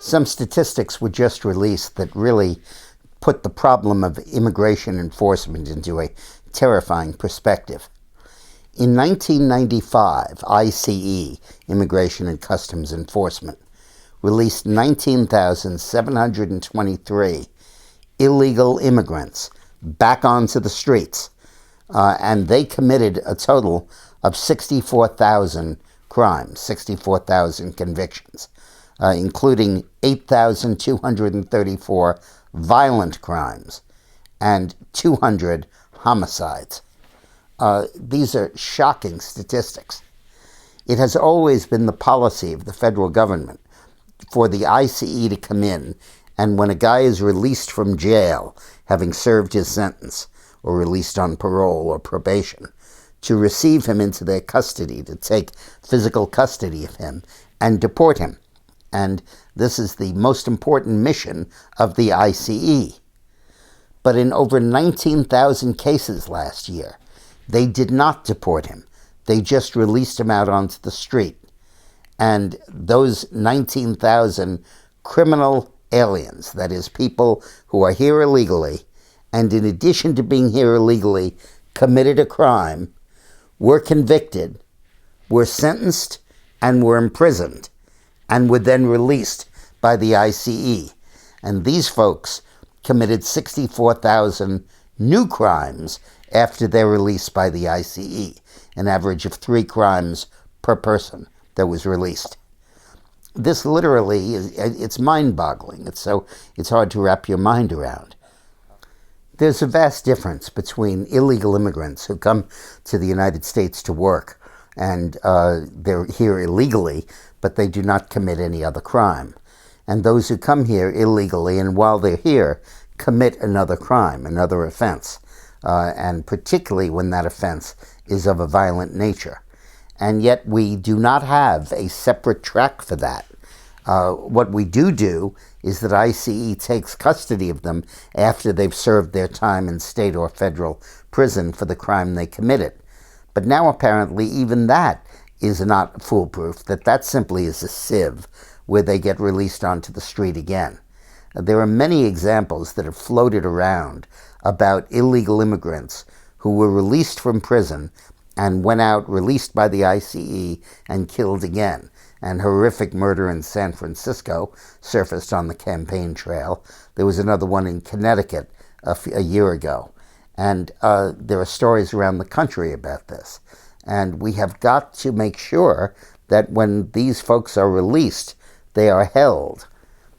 Some statistics were just released that really put the problem of immigration enforcement into a terrifying perspective. In 1995, I.C.E., Immigration and Customs Enforcement, released 19,723 illegal immigrants back onto the streets, and they committed a total of 64,000 crimes, 64,000 convictions, including 8,234 violent crimes and 200 homicides. These are shocking statistics. It has always been the policy of the federal government for the I.C.E. to come in, and when a guy is released from jail, having served his sentence, or released on parole or probation, to receive him into their custody, to take physical custody of him, and deport him. And this is the most important mission of the I.C.E. But in over 19,000 cases last year, they did not deport him. They just released him out onto the street. And those 19,000 criminal aliens, that is, people who are here illegally, and in addition to being here illegally, committed a crime, were convicted, were sentenced, and were imprisoned, and were then released by the I.C.E. And these folks committed 64,000 new crimes after their release by the I.C.E., an average of 3 crimes per person that was released. This literally it's mind-boggling. It's hard to wrap your mind around. There's a vast difference between illegal immigrants who come to the United States to work, and they're here illegally, but they do not commit any other crime, and those who come here illegally and while they're here commit another crime, another offense, and particularly when that offense is of a violent nature. And yet we do not have a separate track for that. What we do is that I.C.E. takes custody of them after they've served their time in state or federal prison for the crime they committed. But now apparently even that is not foolproof, that simply is a sieve where they get released onto the street again. There are many examples that have floated around about illegal immigrants who were released from prison and went out, released by the I.C.E., and killed again. And horrific murder in San Francisco surfaced on the campaign trail. There was another one in Connecticut a year ago. And there are stories around the country about this. And we have got to make sure that when these folks are released, they are held.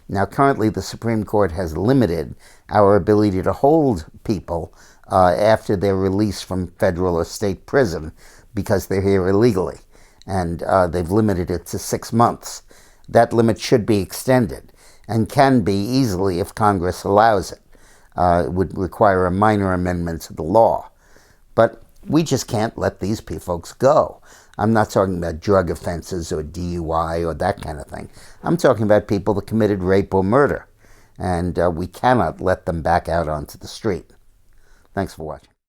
Now, currently, the Supreme Court has limited our ability to hold people after they're released from federal or state prison because they're here illegally. And they've limited it to 6 months. That limit should be extended and can be easily if Congress allows it. It would require a minor amendment to the law. But we just can't let these folks go. I'm not talking about drug offenses or DUI or that kind of thing. I'm talking about people that committed rape or murder. And we cannot let them back out onto the street. Thanks for watching.